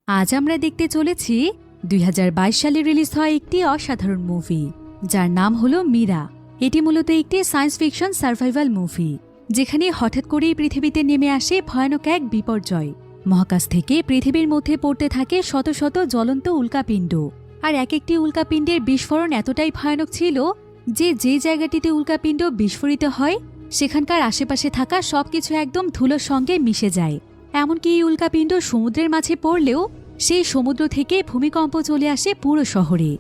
আজ আমরা দেখতে চলেছি ২০২২ সালে রিলিজ হওয়া একটি অসাধারণ মুভি, যার নাম হলো মীরা। এটি মূলত একটি সায়েন্স ফিকশন সার্ভাইভাল মুভি, যেখানে হঠাৎ করেই পৃথিবীতে নেমে আসে ভয়ানক এক বিপর্যয়। মহাকাশ থেকে পৃথিবীর মধ্যে পড়তে থাকে শত শত জ্বলন্ত উল্কাপিণ্ড, আর এক একটি উল্কাপিণ্ডের বিস্ফোরণ এতটাই ভয়ানক ছিল যে যে জায়গাটিতে উল্কাপিণ্ড বিস্ফোরিত হয় সেখানকার আশেপাশে থাকা সবকিছু একদম ধুলোর সঙ্গে মিশে যায়। এমনকি এই উল্কাপিণ্ড সমুদ্রের মাঝে পড়লেও সেই সমুদ্র থেকে ভূমিকম্প চলে আসে পুরো শহরে।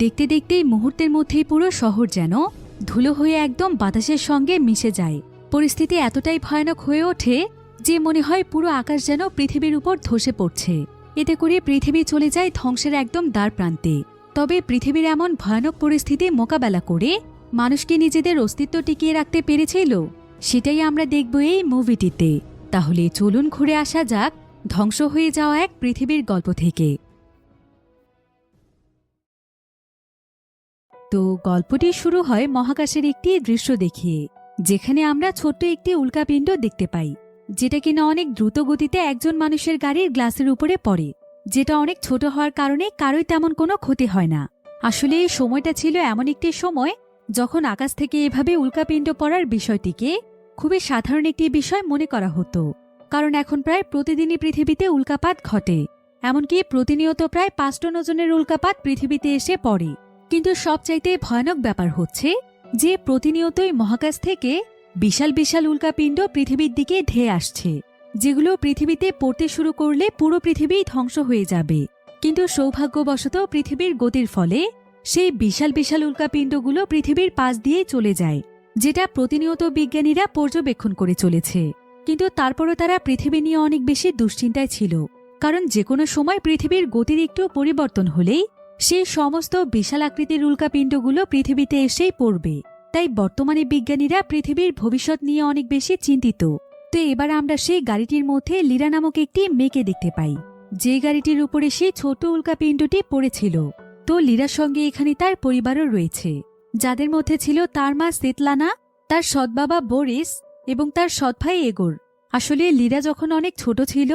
দেখতে দেখতেই মুহূর্তের মধ্যেই পুরো শহর যেন ধুলো হয়ে একদম বাতাসের সঙ্গে মিশে যায়। পরিস্থিতি এতটাই ভয়ানক হয়ে ওঠে যে মনে হয় পুরো আকাশ যেন পৃথিবীর উপর ধসে পড়ছে। এতে করে পৃথিবী চলে যায় ধ্বংসের একদম দ্বার প্রান্তে। তবে পৃথিবীর এমন ভয়ানক পরিস্থিতি মোকাবেলা করে মানুষকে নিজেদের অস্তিত্ব টিকিয়ে রাখতে পেরেছিল, সেটাই আমরা দেখব এই মুভিটিতে। তাহলে চলুন ঘুরে আসা যাক ধ্বংস হয়ে যাওয়া এক পৃথিবীর গল্প থেকে। তো গল্পটি শুরু হয় মহাকাশের একটি দৃশ্য দেখিয়ে, যেখানে আমরা ছোট্ট একটি উল্কাপিণ্ড দেখতে পাই, যেটা কিনা অনেক দ্রুত গতিতে একজন মানুষের গাড়ির গ্লাসের উপরে পড়ে, যেটা অনেক ছোট হওয়ার কারণে কারোই তেমন কোনো ক্ষতি হয় না। আসলে এই সময়টা ছিল এমন একটি সময় যখন আকাশ থেকে এভাবে উল্কাপিণ্ড পড়ার বিষয়টিকে খুবই সাধারণ একটি বিষয় মনে করা হতো, কারণ এখন প্রায় প্রতিদিনই পৃথিবীতে উল্কাপাত ঘটে। এমনকি প্রতিনিয়ত প্রায় ৫ টন ওজনের উল্কাপাত পৃথিবীতে এসে পড়ে। কিন্তু সবচাইতে ভয়ানক ব্যাপার হচ্ছে যে প্রতিনিয়তই মহাকাশ থেকে বিশাল বিশাল উল্কাপিণ্ড পৃথিবীর দিকে ধেয়ে আসছে, যেগুলো পৃথিবীতে পড়তে শুরু করলে পুরো পৃথিবী ধ্বংস হয়ে যাবে। কিন্তু সৌভাগ্যবশত পৃথিবীর গতির ফলে সেই বিশাল বিশাল উল্কাপিণ্ডগুলো পৃথিবীর পাশ দিয়ে চলে যায়, যেটা প্রতিনিয়ত বিজ্ঞানীরা পর্যবেক্ষণ করে চলেছে। কিন্তু তারপরও তারা পৃথিবী নিয়ে অনেক বেশি দুশ্চিন্তায় ছিল, কারণ যে কোনো সময় পৃথিবীর গতির একটু পরিবর্তন হলেই সেই সমস্ত বিশাল আকৃতির উল্কাপিণ্ডগুলো পৃথিবীতে এসেই পড়বে। তাই বর্তমানে বিজ্ঞানীরা পৃথিবীর ভবিষ্যৎ নিয়ে অনেক বেশি চিন্তিত। তো এবার আমরা সেই গাড়িটির মধ্যে লীরা নামক একটি মেয়েকে দেখতে পাই, যে গাড়িটির উপরে সেই ছোট উল্কাপিণ্ডটি পড়েছিল। তো লীরার সঙ্গে এখানে তার পরিবারও রয়েছে, যাদের মধ্যে ছিল তার মা সেতলানা, তার সৎ বাবা বরিস এবং তার সৎ ভাই এগোর। আসলে লীরা যখন অনেক ছোট ছিল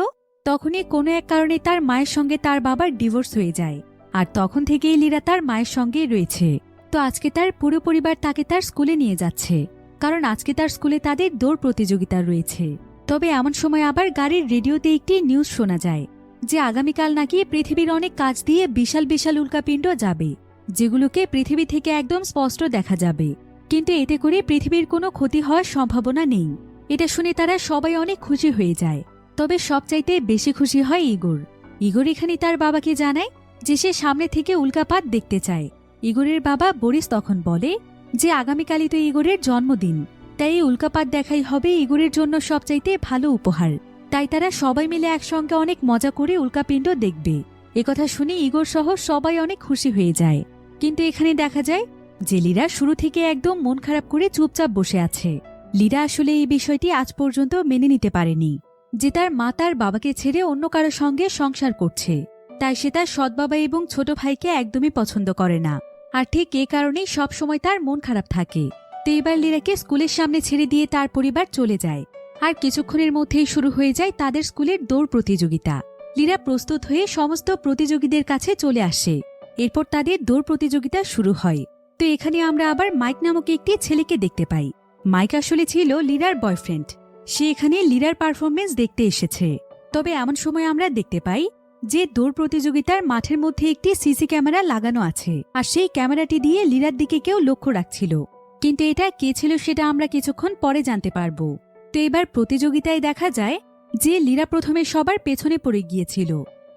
তখনই কোনো এক কারণে তার মায়ের সঙ্গে তার বাবার ডিভোর্স হয়ে যায়, আর তখন থেকেই লীরা তার মায়ের সঙ্গেই রয়েছে। তো আজকে তার পুরো পরিবার তাকে তার স্কুলে নিয়ে যাচ্ছে, কারণ আজকে তার স্কুলে তাদের দৌড় প্রতিযোগিতা রয়েছে। তবে এমন সময় আবার গাড়ির রেডিওতে একটি নিউজ শোনা যায় যে আগামীকাল নাকি পৃথিবীর অনেক কাছ দিয়ে বিশাল বিশাল উল্কাপিণ্ড যাবে, যেগুলোকে পৃথিবী থেকে একদম স্পষ্ট দেখা যাবে। কিন্তু এতে করে পৃথিবীর কোনো ক্ষতি হওয়ার সম্ভাবনা নেই। এটা শুনে তারা সবাই অনেক খুশি হয়ে যায়। তবে সবচাইতে বেশি খুশি হয় ইগোর। ইগোর এখানে তার বাবাকে জানায় যে সে সামনে থেকে উল্কাপাত দেখতে চায়। ইগোরের বাবা বরিস তখন বলে যে আগামীকালই তো ইগোরের জন্মদিন, তাই এই উল্কাপাত দেখাই হবে ইগোরের জন্য সবচাইতে ভালো উপহার। তাই তারা সবাই মিলে একসঙ্গে অনেক মজা করে উল্কাপিণ্ড দেখবে। একথা শুনে ইগোর সহ সবাই অনেক খুশি হয়ে যায়। কিন্তু এখানে দেখা যায় যে লীরা শুরু থেকে একদম মন খারাপ করে চুপচাপ বসে আছে। লীরা আসলে এই বিষয়টি আজ পর্যন্ত মেনে নিতে পারেনি যে তার মা তার বাবাকে ছেড়ে অন্য কারো সঙ্গে সংসার করছে। তাই সে তার সৎ বাবা এবং ছোট ভাইকে একদমই পছন্দ করে না, আর ঠিক এ কারণেই সবসময় তার মন খারাপ থাকে। তো এবার লীরাকে স্কুলের সামনে ছেড়ে দিয়ে তার পরিবার চলে যায়, আর কিছুক্ষণের মধ্যেই শুরু হয়ে যায় তাদের স্কুলের দৌড় প্রতিযোগিতা। লীরা প্রস্তুত হয়ে সমস্ত প্রতিযোগীদের কাছে চলে আসে। এরপর তাদের দৌড় প্রতিযোগিতা শুরু হয়। তো এখানে আমরা আবার মাইক নামক একটি ছেলেকে দেখতে পাই। মাইক আসলে ছিল লীরার বয়ফ্রেন্ড। সে এখানে লীরার পারফরমেন্স দেখতে এসেছে। তবে এমন সময় আমরা দেখতে পাই যে দৌড় প্রতিযোগিতার মাঠের মধ্যে একটি সিসি ক্যামেরা লাগানো আছে, আর সেই ক্যামেরাটি দিয়ে লীরার দিকে কেউ লক্ষ্য রাখছিল। কিন্তু এটা কে ছিল সেটা আমরা কিছুক্ষণ পরে জানতে পারবো। তো এবার প্রতিযোগিতায় দেখা যায় যে লীরা প্রথমে সবার পেছনে পড়ে গিয়েছিল,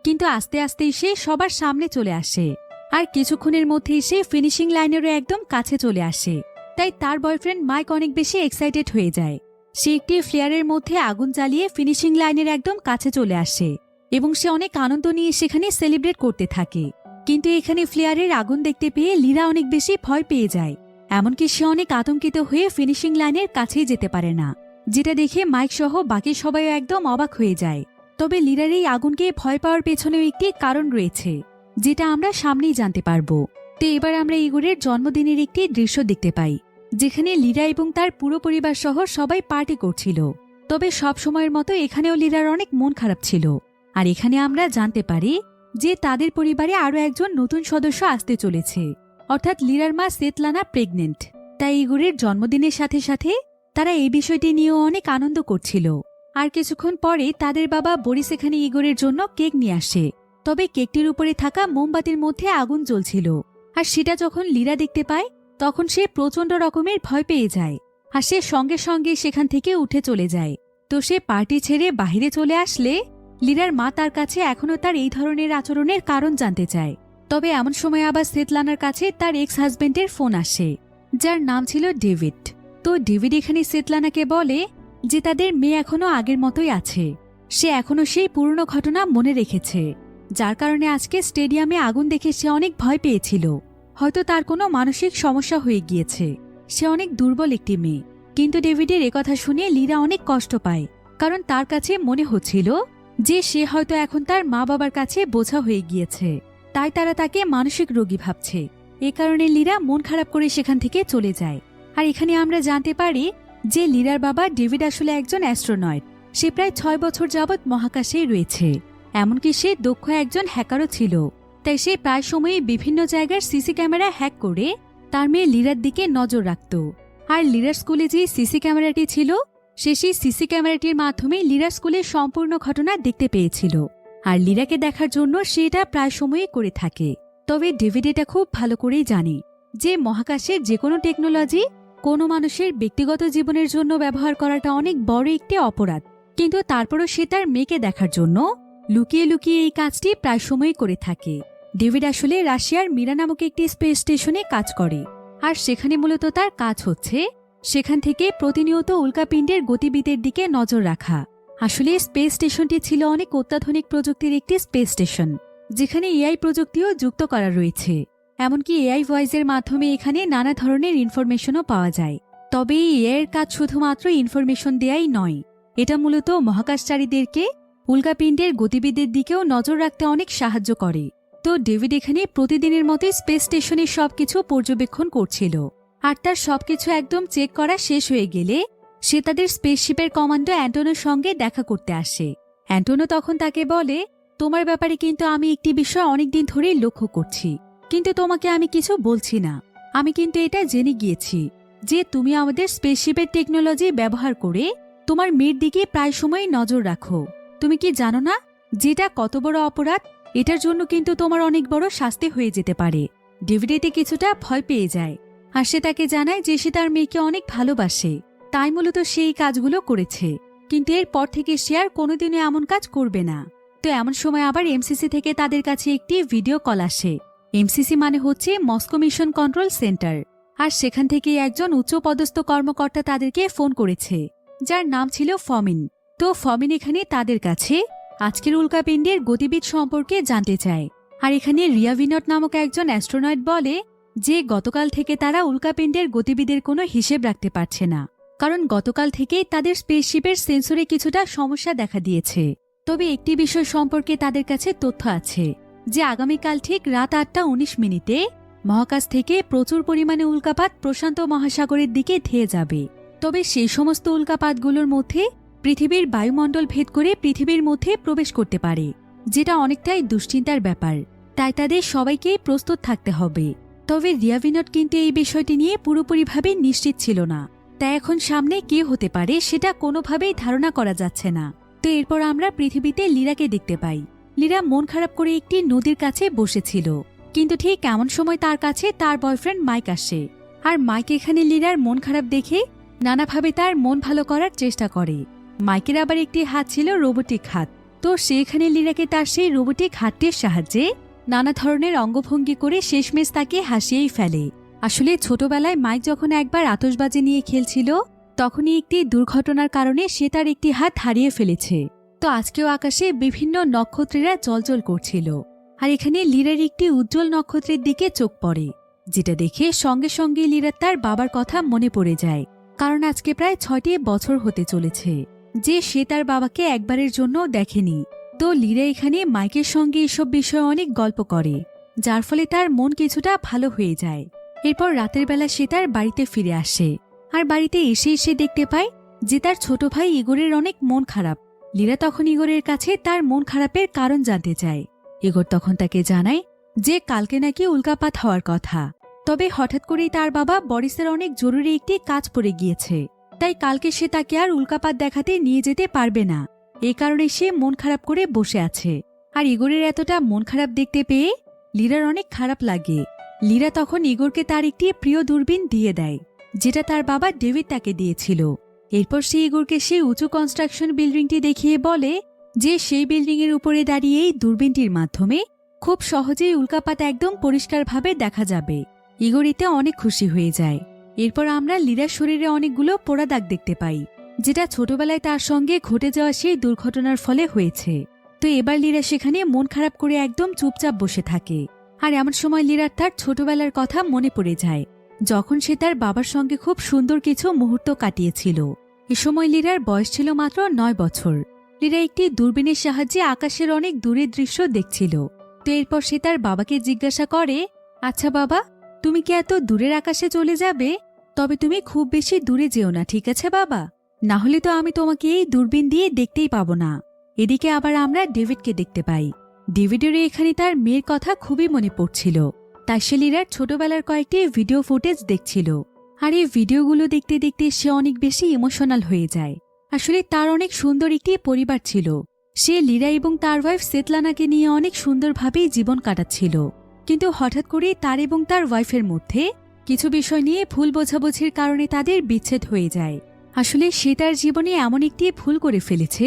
কিন্তু আস্তে আস্তে সে সবার সামনে চলে আসে, আর কিছুক্ষণের মধ্যেই সে ফিনিশিং লাইনেরও একদম কাছে চলে আসে। তাই তার বয়ফ্রেন্ড মাইক অনেক বেশি এক্সাইটেড হয়ে যায়। সে একটি ফ্লেয়ারের মধ্যে আগুন জ্বালিয়ে ফিনিশিং লাইনের একদম কাছে চলে আসে এবং সে অনেক আনন্দ নিয়ে সেখানে সেলিব্রেট করতে থাকে। কিন্তু এখানে ফ্লেয়ারের আগুন দেখতে পেয়ে লীরা অনেক বেশি ভয় পেয়ে যায়। এমনকি সে অনেক আতঙ্কিত হয়ে ফিনিশিং লাইনের কাছেই যেতে পারে না, যেটা দেখে মাইক সহ বাকি সবাই একদম অবাক হয়ে যায়। তবে লীরার এই আগুনকে ভয় পাওয়ার পেছনেও একটি কারণ রয়েছে, যেটা আমরা সামনেই জানতে পারবো। তো এবার আমরা ইগোরের জন্মদিনের একটি দৃশ্য দেখতে পাই, যেখানে লীরা এবং তার পুরো পরিবার সহ সবাই পার্টি করছিল। তবে সব সময়ের মতো এখানেও লীরার অনেক মন খারাপ ছিল, আর এখানে আমরা জানতে পারি যে তাদের পরিবারে আরও একজন নতুন সদস্য আসতে চলেছে, অর্থাৎ লিরার মা সেতলানা প্রেগনেন্ট। তাই ইগোরের জন্মদিনের সাথে সাথে তারা এই বিষয়টি নিয়েও অনেক আনন্দ করছিল। আর কিছুক্ষণ পরে তাদের বাবা বরিস এখানে ইগোরের জন্য কেক নিয়ে আসে। তবে কেকটির উপরে থাকা মোমবাতির মধ্যে আগুন জ্বলছিল, আর সেটা যখন লিরা দেখতে পায় তখন সে প্রচণ্ড রকমের ভয় পেয়ে যায়, আর সে সঙ্গে সঙ্গে সেখান থেকে উঠে চলে যায়। তো সে পার্টি ছেড়ে বাহিরে চলে আসলে লিরার মা তার কাছে এখনও তার এই ধরনের আচরণের কারণ জানতে চায়। তবে এমন সময় আবার সেতলানার কাছে তার এক্স হাজবেন্ডের ফোন আসে, যার নাম ছিল ডেভিড। তো ডেভিড এখানে সেতলানাকে বলে যে তাদের মেয়ে এখনও আগের মতোই আছে, সে এখনও সেই পুরনো ঘটনা মনে রেখেছে, যার কারণে আজকে স্টেডিয়ামে আগুন দেখে সে অনেক ভয় পেয়েছিল। হয়তো তার কোনো মানসিক সমস্যা হয়ে গিয়েছে, সে অনেক দুর্বল একটি মেয়ে। কিন্তু ডেভিডের একথা শুনে লিরা অনেক কষ্ট পায়, কারণ তার কাছে মনে হচ্ছিল যে সে হয়তো এখন তার মা বাবার কাছে বোঝা হয়ে গিয়েছে, তাই তারা তাকে মানসিক রোগী ভাবছে। এ কারণে লিরা মন খারাপ করে সেখান থেকে চলে যায়। আর এখানে আমরা জানতে পারি যে লিরার বাবা ডেভিড আসলে একজন অ্যাস্ট্রোনয়েট। সে প্রায় 6 বছর যাবৎ মহাকাশেই রয়েছে, এমনকি সে দক্ষ একজন হ্যাকারও ছিল। তাই সে প্রায় সময়ই বিভিন্ন জায়গার সিসি ক্যামেরা হ্যাক করে তার মেয়ে লিরার দিকে নজর রাখত। আর লিরার স্কুলে যে সিসি ক্যামেরাটি ছিল, সে সেই সিসি ক্যামেরাটির মাধ্যমে লিরার স্কুলের সম্পূর্ণ ঘটনা দেখতে পেয়েছিল। আর লিরাকে দেখার জন্য সে এটা প্রায় সময়ই করে থাকে। তবে ডেভিড এটা খুব ভালো করেই জানে যে মহাকাশের যে কোনো টেকনোলজি কোনো মানুষের ব্যক্তিগত জীবনের জন্য ব্যবহার করাটা অনেক বড় একটি অপরাধ। কিন্তু তারপরও সে তার মেয়েকে দেখার জন্য লুকিয়ে লুকিয়ে এই কাজটি প্রায় সময়ই করে থাকে। ডেভিড আসলে রাশিয়ার মিরা নামক একটি স্পেস স্টেশনে কাজ করে, আর সেখানে মূলত তার কাজ হচ্ছে সেখান থেকে প্রতিনিয়ত উল্কাপিণ্ডের গতিবিধির দিকে নজর রাখা। আসলে স্পেস স্টেশনটি ছিল অনেক অত্যাধুনিক প্রযুক্তির একটি স্পেস স্টেশন, যেখানে এআই প্রযুক্তিও যুক্ত করা রয়েছে। এমনকি এআই ভয়েসের মাধ্যমে এখানে নানা ধরনের ইনফরমেশনও পাওয়া যায়। তবে এই এআইয়ের কাজ শুধুমাত্র ইনফরমেশন দেয়াই নয়, এটা মূলত মহাকাশচারীদেরকে উল্কাপিণ্ডের গতিবিধির দিকেও নজর রাখতে অনেক সাহায্য করে। তো ডেভিড এখানে প্রতিদিনের মতোই স্পেস স্টেশনের সবকিছু পর্যবেক্ষণ করছিল, আর তার সবকিছু একদম চেক করা শেষ হয়ে গেলে সে তাদের স্পেসশিপের কমান্ডো অ্যান্টোনোর সঙ্গে দেখা করতে আসে। অ্যান্টোনো তখন তাকে বলে, তোমার ব্যাপারে কিন্তু আমি একটি বিষয় অনেকদিন ধরেই লক্ষ্য করছি, কিন্তু তোমাকে আমি কিছু বলছি না। আমি কিন্তু এটা জেনে গিয়েছি যে তুমি আমাদের স্পেসশিপের টেকনোলজি ব্যবহার করে তোমার মেয়ের দিকে প্রায় সময়ই নজর রাখো। তুমি কি জানো না যেটা কত বড় অপরাধ? এটার জন্য কিন্তু তোমার অনেক বড় শাস্তি হয়ে যেতে পারে। ডেভিড এতে কিছুটা ভয় পেয়ে যায়, আর সে তাকে জানায় যে সে তার মেয়েকে অনেক ভালোবাসে, তাই মূলত সেই কাজগুলো করেছে। কিন্তু এরপর থেকে সে আর কোনোদিনও এমন কাজ করবে না। তো এমন সময় আবার এমসিসি থেকে তাদের কাছে একটি ভিডিও কল আসে। এমসিসি মানে হচ্ছে মস্কো মিশন কন্ট্রোল সেন্টার, আর সেখান থেকে একজন উচ্চপদস্থ কর্মকর্তা তাদেরকে ফোন করেছে, যার নাম ছিল ফমিন। তো ফমিন এখানে তাদের কাছে আজকের উল্কাপিণ্ডের গতিবিধি সম্পর্কে জানতে চায়। আর এখানে রিয়াভিনট নামক একজন অ্যাস্ট্রোনয়েট বলে যে গতকাল থেকে তারা উল্কাপিণ্ডের গতিবিধির কোনো হিসেব রাখতে পারছে না, কারণ গতকাল থেকেই তাদের স্পেসশিপের সেন্সরে কিছুটা সমস্যা দেখা দিয়েছে। তবে একটি বিষয় সম্পর্কে তাদের কাছে তথ্য আছে যে আগামীকাল ঠিক রাত 8:19 মহাকাশ থেকে প্রচুর পরিমাণে উল্কাপাত প্রশান্ত মহাসাগরের দিকে ধেয়ে যাবে। তবে সেই সমস্ত উল্কাপাতগুলোর মধ্যে পৃথিবীর বায়ুমণ্ডল ভেদ করে পৃথিবীর মধ্যে প্রবেশ করতে পারে, যেটা অনেকটাই দুশ্চিন্তার ব্যাপার। তাই তাদের সবাইকেই প্রস্তুত থাকতে হবে। তবে রিয়াভিনট কিন্তু এই বিষয়টি নিয়ে পুরোপুরিভাবে নিশ্চিত ছিল না, তাই এখন সামনে কে হতে পারে সেটা কোনোভাবেই ধারণা করা যাচ্ছে না। তো এরপর আমরা পৃথিবীতে লিরাকে দেখতে পাই। লিরা মন খারাপ করে একটি নদীর কাছে বসেছিল, কিন্তু ঠিক এমন সময় তার কাছে তার বয়ফ্রেন্ড মাইক আসে। আর মাইক এখানে লিরার মন খারাপ দেখে নানাভাবে তার মন ভালো করার চেষ্টা করে। মাইকের আবার একটি হাত ছিল রোবোটিক হাত, তো সে এখানে লিরাকে তার সেই রোবোটিক হাতটির সাহায্যে নানা ধরনের অঙ্গভঙ্গি করে শেষমেশ তাকে হাসিয়েই ফেলে। আসলে ছোটবেলায় মাইক যখন একবার আতশবাজি নিয়ে খেলছিল, তখনই একটি দুর্ঘটনার কারণে সে তার একটি হাত হারিয়ে ফেলেছে। তো আজকেও আকাশে বিভিন্ন নক্ষত্রেরা জ্বলজ্বল করছিল, আর এখানে লিরার একটি উজ্জ্বল নক্ষত্রের দিকে চোখ পড়ে, যেটা দেখে সঙ্গে সঙ্গে লিরার তার বাবার কথা মনে পড়ে যায়। কারণ আজকে প্রায় 6টি বছর হতে চলেছে যে সে তার বাবাকে একবারের জন্য দেখেনি। তো লিরা এখানে মাইকের সঙ্গে এসব বিষয়ে অনেক গল্প করে, যার ফলে তার মন কিছুটা ভালো হয়ে যায়। এরপর রাতের বেলা সে তার বাড়িতে ফিরে আসে, আর বাড়িতে এসে দেখতে পায় যে তার ছোট ভাই ইগোরের অনেক মন খারাপ। লীরা তখন ইগোরের কাছে তার মন খারাপের কারণ জানতে চায়। ইগোর তখন তাকে জানায় যে কালকে নাকি উল্কাপাত হওয়ার কথা, তবে হঠাৎ করেই তার বাবা বরিসের অনেক জরুরি একটি কাজ পড়ে গিয়েছে, তাই কালকে সে তাকে আর উল্কাপাত দেখাতে নিয়ে যেতে পারবে না। এই কারণে সে মন খারাপ করে বসে আছে। আর ইগোরের এতটা মন খারাপ দেখতে পেয়ে লীরার অনেক খারাপ লাগে। লীরা তখন ইগোরকে তার একটি প্রিয় দূরবীন দিয়ে দেয়, যেটা তার বাবা ডেভিড তাকে দিয়েছিল। এরপর সে ইগোরকে সেই উঁচু কনস্ট্রাকশন বিল্ডিংটি দেখিয়ে বলে যে সেই বিল্ডিংয়ের উপরে দাঁড়িয়ে এই দূরবীনটির মাধ্যমে খুব সহজেই উল্কাপাত একদম পরিষ্কারভাবে দেখা যাবে। ইগোর এতে অনেক খুশি হয়ে যায়। এরপর আমরা লীরার শরীরে অনেকগুলো পোড়া দাগ দেখতে পাই, যেটা ছোটবেলায় তার সঙ্গে ঘটে যাওয়া সেই দুর্ঘটনার ফলে হয়েছে। তো এবার লীরা সেখানে মন খারাপ করে একদম চুপচাপ বসে থাকে। আর এমন সময় লীরার তার ছোটবেলার কথা মনে পড়ে যায়, যখন সে তার বাবার সঙ্গে খুব সুন্দর কিছু মুহূর্ত কাটিয়েছিল। এ সময় লীরার বয়স ছিল মাত্র 9 বছর। লীরা একটি দূরবীনের সাহায্যে আকাশের অনেক দূরের দৃশ্য দেখছিল। তো এরপর সে তার বাবাকে জিজ্ঞাসা করে, আচ্ছা বাবা, তুমি কি এত দূরের আকাশে চলে যাবে? তবে তুমি খুব বেশি দূরে যেও না, ঠিক আছে বাবা? না হলে তো আমি তোমাকে এই দূরবীন দিয়ে দেখতেই পাবো না। এদিকে আবার আমরা ডেভিডকে দেখতে পাই। ডেভিডেরও এখানে তার মেয়ের কথা খুবই মনে পড়ছিল, তাই সে লীরার ছোটবেলার কয়েকটি ভিডিও ফুটেজ দেখছিল। আর এই ভিডিওগুলো দেখতে দেখতে সে অনেক বেশি ইমোশনাল হয়ে যায়। আসলে তার অনেক সুন্দর একটি পরিবার ছিল। সে লীরা এবং তার ওয়াইফ সেতলানাকে নিয়ে অনেক সুন্দরভাবেই জীবন কাটাচ্ছিল। কিন্তু হঠাৎ করে তার এবং তার ওয়াইফের মধ্যে কিছু বিষয় নিয়ে ভুল বোঝাবুঝির কারণে তাদের বিচ্ছেদ হয়ে যায়। আসলে সে তার জীবনে এমন একটি ভুল করে ফেলেছে,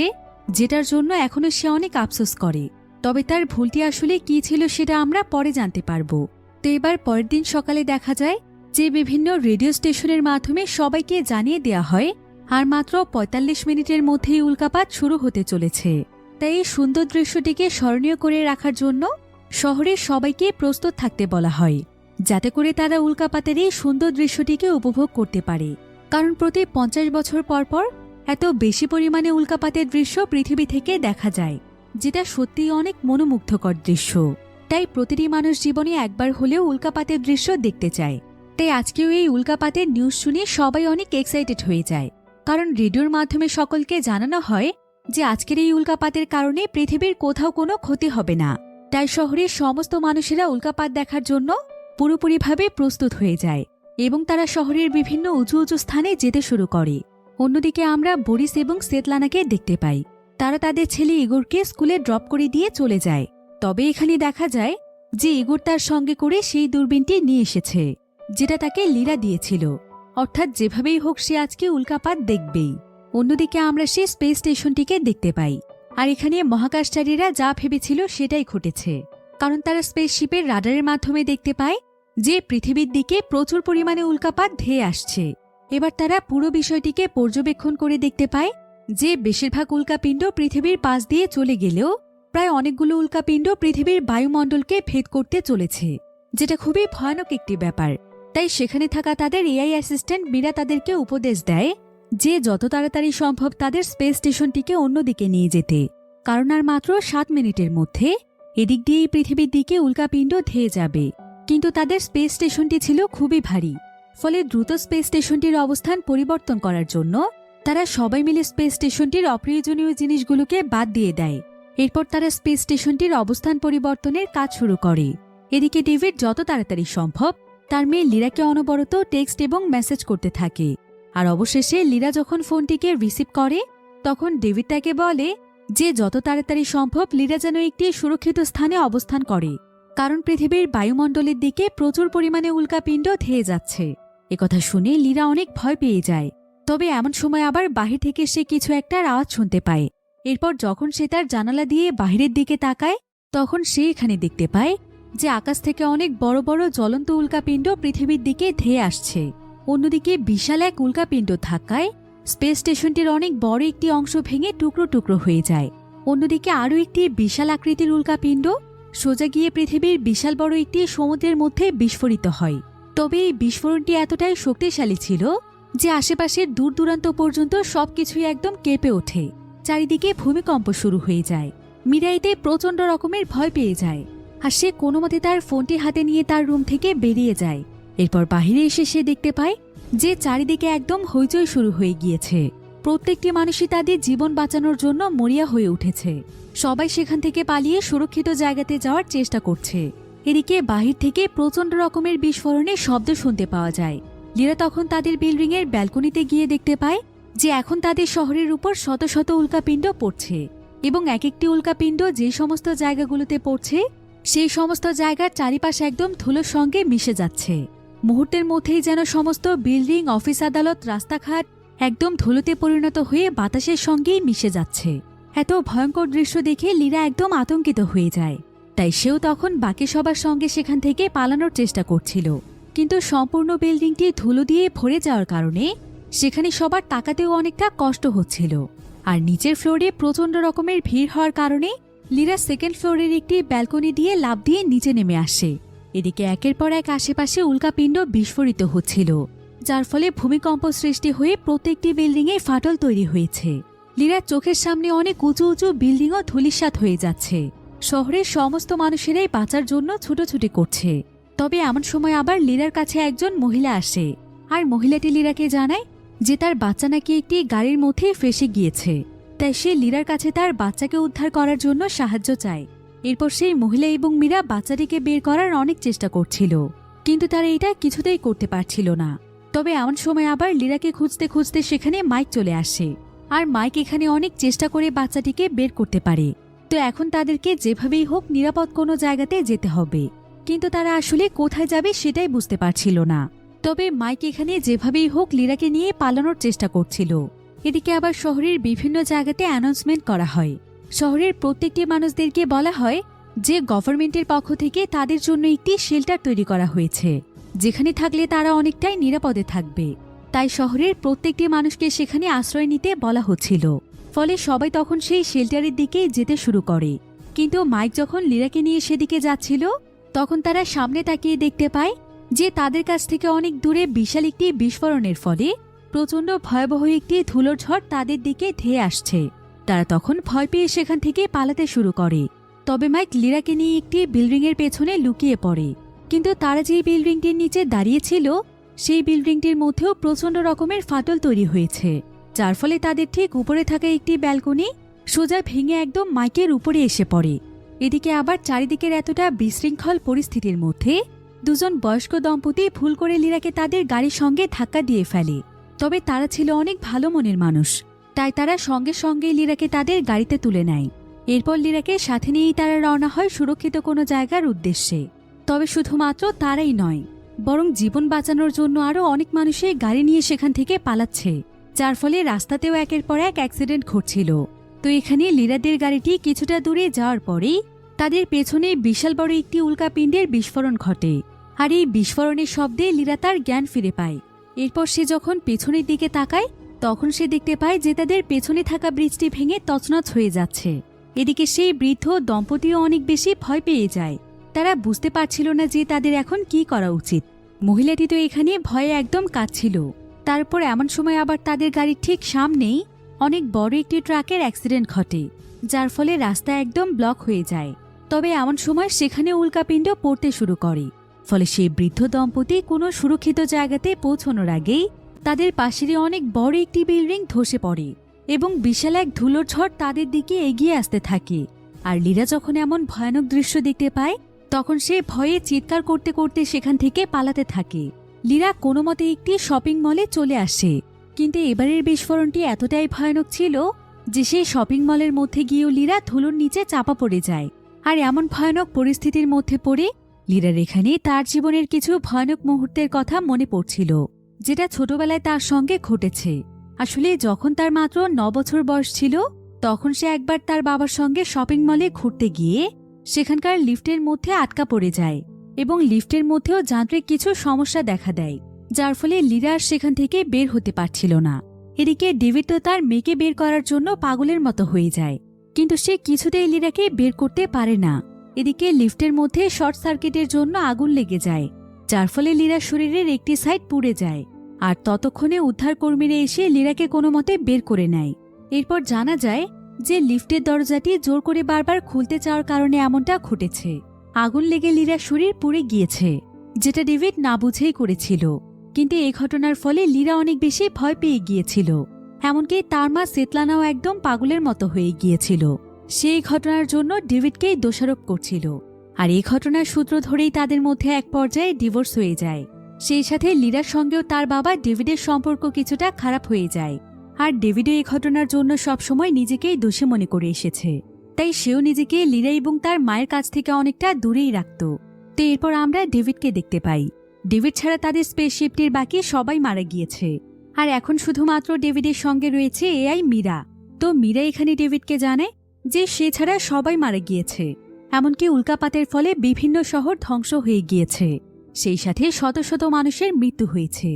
যেটার জন্য এখনো সে অনেক আফসোস করে। তবে তার ভুলটি আসলে কি ছিল সেটা আমরা পরে জানতে পারবো। তো এবার পরের দিন সকালে দেখা যায় যে বিভিন্ন রেডিও স্টেশনের মাধ্যমে সবাইকে জানিয়ে দেয়া হয় আর মাত্র ৪৫ মিনিটের মধ্যেই উল্কাপাত শুরু হতে চলেছে। তাই এই সুন্দর দৃশ্যটিকে স্মরণীয় করে রাখার জন্য শহরের সবাইকে প্রস্তুত থাকতে বলা হয়, যাতে করে তারা উল্কাপাতের এই সুন্দর দৃশ্যটিকে উপভোগ করতে পারে। কারণ প্রতি ৫০ বছর পর পর এত বেশি পরিমাণে উল্কাপাতের দৃশ্য পৃথিবী থেকে দেখা যায়, যেটা সত্যিই অনেক মনোমুগ্ধকর দৃশ্য। তাই প্রতিটি মানুষ জীবনে একবার হলেও উল্কাপাতের দৃশ্য দেখতে চায়। তাই আজকেও এই উল্কাপাতের নিউজ শুনে সবাই অনেক এক্সাইটেড হয়ে যায়, কারণ রেডিওর মাধ্যমে সকলকে জানানো হয় যে আজকের এই উল্কাপাতের কারণে পৃথিবীর কোথাও কোনো ক্ষতি হবে না। তাই শহরের সমস্ত মানুষেরা উল্কাপাত দেখার জন্য পুরোপুরিভাবে প্রস্তুত হয়ে যায় এবং তারা শহরের বিভিন্ন উঁচু উঁচু স্থানে যেতে শুরু করে। অন্যদিকে আমরা বরিস এবং সেতলানাকে দেখতে পাই। তারা তাদের ছেলে ইগোরকে স্কুলে ড্রপ করে দিয়ে চলে যায়। তবে এখানে দেখা যায় যে ইগোর তার সঙ্গে করে সেই দূরবীনটি নিয়ে এসেছে, যেটা তাকে লীরা দিয়েছিল। অর্থাৎ যেভাবেই হোক সে আজকে উল্কাপাত দেখবেই। অন্যদিকে আমরা সেই স্পেস স্টেশনটিকে দেখতে পাই। আর এখানে মহাকাশচারীরা যা ভেবেছিল সেটাই ঘটেছে, কারণ তারা স্পেসশিপের রাডারের মাধ্যমে দেখতে পায় যে পৃথিবীর দিকে প্রচুর পরিমাণে উল্কাপাত ধেয়ে আসছে। এবার তারা পুরো বিষয়টিকে পর্যবেক্ষণ করে দেখতে পায় যে বেশিরভাগ উল্কাপিণ্ড পৃথিবীর পাশ দিয়ে চলে গেলেও প্রায় অনেকগুলো উল্কাপিণ্ড পৃথিবীর বায়ুমণ্ডলকে ভেদ করতে চলেছে, যেটা খুবই ভয়ানক একটি ব্যাপার। তাই সেখানে থাকা তাদের এআই অ্যাসিস্ট্যান্ট মীরা তাদেরকে উপদেশ দেয় যে যত তাড়াতাড়ি সম্ভব তাদের স্পেস স্টেশনটিকে অন্যদিকে নিয়ে যেতে, কারণ আর মাত্র 7 মিনিটের মধ্যে এদিক দিয়েই পৃথিবীর দিকে উল্কাপিণ্ড ধেয়ে যাবে। কিন্তু তাদের স্পেস স্টেশনটি ছিল খুবই ভারী, ফলে দ্রুত স্পেস স্টেশনটির অবস্থান পরিবর্তন করার জন্য তারা সবাই মিলে স্পেস স্টেশনটির অপ্রয়োজনীয় জিনিসগুলোকে বাদ দিয়ে দেয়। এরপর তারা স্পেস স্টেশনটির অবস্থান পরিবর্তনের কাজ শুরু করে। এদিকে ডেভিড যত তাড়াতাড়ি সম্ভব তার মেয়ে লীরাকে অনবরত টেক্সট এবং মেসেজ করতে থাকে। আর অবশেষে লীরা যখন ফোনটিকে রিসিভ করে তখন ডেভিড তাকে বলে যে যত তাড়াতাড়ি সম্ভব লীরা যেন একটি সুরক্ষিত স্থানে অবস্থান করে, কারণ পৃথিবীর বায়ুমণ্ডলের দিকে প্রচুর পরিমাণে উল্কাপিণ্ড ধেয়ে যাচ্ছে। একথা শুনে লীরা অনেক ভয় পেয়ে যায়। তবে এমন সময় আবার বাহির থেকে সে কিছু একটার আওয়াজ শুনতে পায়। এরপর যখন সে তার জানালা দিয়ে বাহিরের দিকে তাকায় তখন সে এখানে দেখতে পায় যে আকাশ থেকে অনেক বড় বড় জ্বলন্ত উল্কাপিণ্ড পৃথিবীর দিকে ধেয়ে আসছে। অন্যদিকে বিশাল এক উল্কাপিণ্ড ধাক্কায় স্পেস স্টেশনটির অনেক বড় একটি অংশ ভেঙে টুকরো টুকরো হয়ে যায়। অন্যদিকে আরও একটি বিশাল আকৃতির উল্কাপিণ্ড সোজা গিয়ে পৃথিবীর বিশাল বড় একটি সমুদ্রের মধ্যে বিস্ফোরিত হয়। তবে এই বিস্ফোরণটি এতটাই শক্তিশালী ছিল যে আশেপাশের দূর দূরান্ত পর্যন্ত সবকিছুই একদম কেঁপে ওঠে। চারিদিকে ভূমিকম্প শুরু হয়ে যায়। মীরা এতে প্রচণ্ড রকমের ভয় পেয়ে যায় আর সে কোনো মতে তার ফোনটি হাতে নিয়ে তার রুম থেকে বেরিয়ে যায়। এরপর বাহিরে এসে সে দেখতে পায় যে চারিদিকে একদম হইচই শুরু হয়ে গিয়েছে। প্রত্যেকটি মানুষই তাদের জীবন বাঁচানোর জন্য মরিয়া হয়ে উঠেছে। সবাই সেখান থেকে পালিয়ে সুরক্ষিত জায়গাতে যাওয়ার চেষ্টা করছে। এদিকে বাহির থেকে প্রচণ্ড রকমের বিস্ফোরণের শব্দ শুনতে পাওয়া যায়। লিরা তখন তাদের বিল্ডিংয়ের ব্যালকনিতে গিয়ে দেখতে পায় যে এখন তাদের শহরের উপর শত শত উল্কাপিণ্ড পড়ছে এবং এক একটি উল্কাপিণ্ড যে সমস্ত জায়গাগুলোতে পড়ছে সেই সমস্ত জায়গার চারিপাশ একদম ধুলোর সঙ্গে মিশে যাচ্ছে। মুহূর্তের মধ্যেই যেন সমস্ত বিল্ডিং, অফিস, আদালত, রাস্তাঘাট একদম ধুলোতে পরিণত হয়ে বাতাসের সঙ্গেই মিশে যাচ্ছে। এত ভয়ঙ্কর দৃশ্য দেখে লিরা একদম আতঙ্কিত হয়ে যায়। তাই সেও তখন বাকি সবার সঙ্গে সেখান থেকে পালানোর চেষ্টা করছিল, কিন্তু সম্পূর্ণ বিল্ডিংটি ধুলো দিয়ে ভরে যাওয়ার কারণে সেখানে সবার তাকাতেও অনেকটা কষ্ট হচ্ছিল। আর নিচের ফ্লোরে প্রচণ্ড রকমের ভিড় হওয়ার কারণে লিরা সেকেন্ড ফ্লোরের একটি ব্যালকনি দিয়ে লাফ দিয়ে নিচে নেমে আসে। এদিকে একের পর এক আশেপাশে উল্কাপিণ্ড বিস্ফোরিত হচ্ছিল, যার ফলে ভূমিকম্প সৃষ্টি হয়ে প্রত্যেকটি বিল্ডিংয়ে ফাটল তৈরি হয়েছে। লিরার চোখের সামনে অনেক উঁচু উঁচু বিল্ডিংও ধূলিসাৎ হয়ে যাচ্ছে। শহরের সমস্ত মানুষেরাই বাঁচার জন্য ছুটোছুটি করছে। তবে এমন সময় আবার লিরার কাছে একজন মহিলা আসে, আর মহিলাটি লিরাকে জানায় যে তার বাচ্চা নাকি একটি গাড়ির মধ্যে ফেঁসে গিয়েছে। তাই সে লিরার কাছে তার বাচ্চাকে উদ্ধার করার জন্য সাহায্য চায়। এরপর সেই মহিলা এবং মীরা বাচ্চাটিকে বের করার অনেক চেষ্টা করছিল, কিন্তু তারা এটা কিছুতেই করতে পারছিল না। তবে এমন সময় আবার লিরাকে খুঁজতে খুঁজতে সেখানে মাইক চলে আসে, আর মাইক এখানে অনেক চেষ্টা করে বাচ্চাটিকে বের করতে পারে। তো এখন তাদেরকে যেভাবেই হোক নিরাপদ কোনো জায়গাতে যেতে হবে, কিন্তু তারা আসলে কোথায় যাবে সেটাই বুঝতে পারছিল না। তবে মাইক এখানে যেভাবেই হোক লিরাকে নিয়ে পালানোর চেষ্টা করছিল। এদিকে আবার শহরের বিভিন্ন জায়গাতে অ্যানাউন্সমেন্ট করা হয়। শহরের প্রত্যেকটি মানুষদেরকে বলা হয় যে গভর্নমেন্টের পক্ষ থেকে তাদের জন্য একটি শেল্টার তৈরি করা হয়েছে, যেখানে থাকলে তারা অনেকটাই নিরাপদে থাকবে। তাই শহরের প্রত্যেকটি মানুষকে সেখানে আশ্রয় নিতে বলা হচ্ছিল। ফলে সবাই তখন সেই শেল্টারের দিকে যেতে শুরু করে। কিন্তু মাইক যখন লিরাকে নিয়ে সেদিকে যাচ্ছিল, তখন তারা সামনে তাকিয়ে দেখতে পায় যে তাদের কাছ থেকে অনেক দূরে বিশাল একটি বিস্ফোরণের ফলে প্রচণ্ড ভয়াবহ একটি ধুলোর ঝড় তাদের দিকে ধেয়ে আসছে। তারা তখন ভয় পেয়ে সেখান থেকে পালাতে শুরু করে। তবে মাইক লিরাকে নিয়ে একটি বিল্ডিংয়ের পেছনে লুকিয়ে পড়ে। কিন্তু তারা যেই বিল্ডিংটির নিচে দাঁড়িয়েছিল সেই বিল্ডিংটির মধ্যেও প্রচণ্ড রকমের ফাটল তৈরি হয়েছে, যার ফলে তাদের ঠিক উপরে থাকা একটি ব্যালকনি সোজা ভেঙে একদম মাইকের উপরে এসে পড়ে। এদিকে আবার চারিদিকের এতটা বিশৃঙ্খল পরিস্থিতির মধ্যে দুজন বয়স্ক দম্পতি ভুল করে লিরাকে তাদের গাড়ির সঙ্গে ধাক্কা দিয়ে ফেলে। তবে তারা ছিল অনেক ভালো মনের মানুষ, তাই তারা সঙ্গে সঙ্গে লিরাকে তাদের গাড়িতে তুলে নেয়। এরপর লিরাকে সাথে নিয়েই তারা রওনা হয় সুরক্ষিত কোনো জায়গার উদ্দেশ্যে। তবে শুধুমাত্র তারাই নয়, বরং জীবন বাঁচানোর জন্য আরও অনেক মানুষই গাড়ি নিয়ে সেখান থেকে পালাচ্ছে, যার ফলে রাস্তাতেও একের পর এক অ্যাক্সিডেন্ট ঘটছিল। তো এখানে লিরাদের গাড়িটি কিছুটা দূরে যাওয়ার পরেই তাদের পেছনে বিশাল বড় একটি উল্কাপিণ্ডের বিস্ফোরণ ঘটে। আর এই বিস্ফোরণের শব্দে লিরা তার জ্ঞান ফিরে পায়। এরপর সে যখন পেছনের দিকে তাকায়, তখন সে দেখতে পায় যে তাদের পেছনে থাকা ব্রিজটি ভেঙে তছনছ হয়ে যাচ্ছে। এদিকে সেই বৃদ্ধ দম্পতিও অনেক বেশি ভয় পেয়ে যায়। তারা বুঝতে পারছিল না যে তাদের এখন কি করা উচিত। মহিলাটি তো এখানে ভয়ে একদম কাঁদছিল। তারপর এমন সময় আবার তাদের গাড়ির ঠিক সামনেই অনেক বড় একটি ট্রাকের অ্যাক্সিডেন্ট ঘটে, যার ফলে রাস্তা একদম ব্লক হয়ে যায়। তবে এমন সময় সেখানে উল্কাপিণ্ড পড়তে শুরু করে। ফলে সেই বৃদ্ধ দম্পতি কোনো সুরক্ষিত জায়গাতে পৌঁছানোর আগেই তাদের পাশেরই অনেক বড় একটি বিল্ডিং ধসে পড়ে এবং বিশাল এক ধুলোর ঝড় তাদের দিকে এগিয়ে আসতে থাকে। আর লিরা যখন এমন ভয়ানক দৃশ্য দেখতে পায়, তখন সে ভয়ে চিৎকার করতে করতে সেখান থেকে পালাতে থাকে। লিরা কোনো মতে একটি শপিং মলে চলে আসে, কিন্তু এবারের বিস্ফোরণটি এতটাই ভয়ানক ছিল যে সেই শপিং মলের মধ্যে গিয়েও লিরা ধুলোর নিচে চাপা পড়ে যায়। আর এমন ভয়ানক পরিস্থিতির মধ্যে পড়ে লিরার এখানে তার জীবনের কিছু ভয়ানক মুহূর্তের কথা মনে পড়ছিল, যেটা ছোটবেলায় তার সঙ্গে ঘটেছে। আসলে যখন তার মাত্র 9 বছর বয়স ছিল, তখন সে একবার তার বাবার সঙ্গে শপিং মলে ঘুরতে গিয়ে সেখানকার লিফটের মধ্যে আটকা পড়ে যায় এবং লিফটের মধ্যেও যান্ত্রিক কিছু সমস্যা দেখা দেয়, যার ফলে লিরা সেখান থেকে বের হতে পারছিল না। এদিকে ডেভিড তো তার মেয়েকে বের করার জন্য পাগলের মতো হয়ে যায়, কিন্তু সে কিছুতেই লিরাকে বের করতে পারে না। এদিকে লিফটের মধ্যে শর্ট সার্কিটের জন্য আগুন লেগে যায়, যার ফলে লিরার শরীরের একটি সাইড পুড়ে যায়। আর ততক্ষণে উদ্ধারকর্মীরা এসে লিরাকে কোনো মতে বের করে নেয়। এরপর জানা যায় যে লিফটের দরজাটি জোর করে বারবার খুলতে চাওয়ার কারণে এমনটা ঘটেছে। আগুন লেগে লিরার শরীর পুড়ে গিয়েছে, যেটা ডেভিড না বুঝেই করেছিল। কিন্তু এই ঘটনার ফলে লিরা অনেক বেশি ভয় পেয়ে গিয়েছিল। এমনকি তার মা সেতলানাও একদম পাগলের মতো হয়ে গিয়েছিল। সেই ঘটনার জন্য ডেভিডকেই দোষারোপ করছিল। আর এই ঘটনার সূত্র ধরেই তাদের মধ্যে এক পর্যায়ে ডিভোর্স হয়ে যায়। সেই সাথে লিরার সঙ্গেও তার বাবা ডেভিডের সম্পর্ক কিছুটা খারাপ হয়ে যায়। আর ডেভিডও এই ঘটনার জন্য সবসময় নিজেকেই দোষী মনে করে এসেছে। তাই সেও নিজেকে লিরা এবং তার মায়ের কাছ থেকে অনেকটা দূরেই রাখত। তো এরপর আমরা ডেভিডকে দেখতে পাই। ডেভিড ছাড়া তাদের স্পেসশিপটির বাকি সবাই মারা গিয়েছে। আর এখন শুধুমাত্র ডেভিডের সঙ্গে রয়েছে এআই মীরা। তো মীরা এখানে ডেভিডকে জানায় যে সে ছাড়া সবাই মারা গিয়েছে, এমনকি উল্কাপাতের ফলে বিভিন্ন শহর ধ্বংস হয়ে গিয়েছে, সেই সাথে শত শত মানুষের মৃত্যু হয়েছে।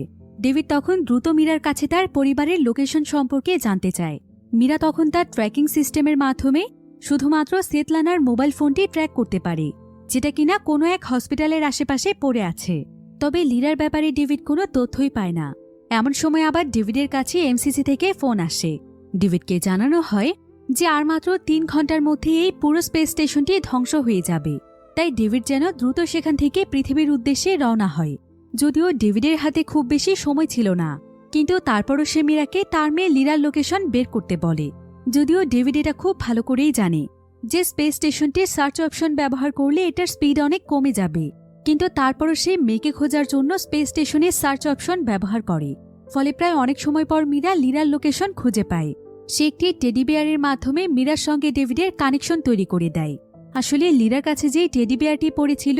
ডেভিড তখন দ্রুত মীরার কাছে তার পরিবারের লোকেশন সম্পর্কে জানতে চায়। মীরা তখন তার ট্র্যাকিং সিস্টেমের মাধ্যমে শুধুমাত্র সেতলানার মোবাইল ফোনটি ট্র্যাক করতে পারে, যেটা কিনা কোনো এক হসপিটালের আশেপাশে পড়ে আছে। তবে লিরার ব্যাপারে ডেভিড কোনো তথ্যই পায় না। এমন সময় আবার ডেভিডের কাছে এমসিসি থেকে ফোন আসে। ডেভিডকে জানানো হয় যে আর মাত্র 3 ঘন্টার মধ্যে এই পুরো স্পেস স্টেশনটি ধ্বংস হয়ে যাবে। তাই ডেভিড যেন দ্রুত সেখান থেকে পৃথিবীর উদ্দেশ্যে রওনা হয়। যদিও ডেভিডের হাতে খুব বেশি সময় ছিল না, কিন্তু তারপরও সে মীরাকে তার মেয়ে লিরার লোকেশন বের করতে বলে। যদিও ডেভিড এটা খুব ভালো করেই জানে যে স্পেস স্টেশনটির সার্চ অপশন ব্যবহার করলে এটার স্পিড অনেক কমে যাবে, কিন্তু তারপরও সে মেয়েকে খোঁজার জন্য স্পেস স্টেশনের সার্চ অপশন ব্যবহার করে। ফলে প্রায় অনেক সময় পর মীরা লিরার লোকেশন খুঁজে পায়। সে একটি টেডি বিয়ারের মাধ্যমে মীরার সঙ্গে ডেভিডের কানেকশন তৈরি করে দেয়। আসলে লিরার কাছে যেই টেডি বিয়ারটি পড়েছিল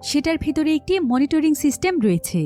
সেটার ভিতরে একটি মনিটরিং সিস্টেম রয়েছে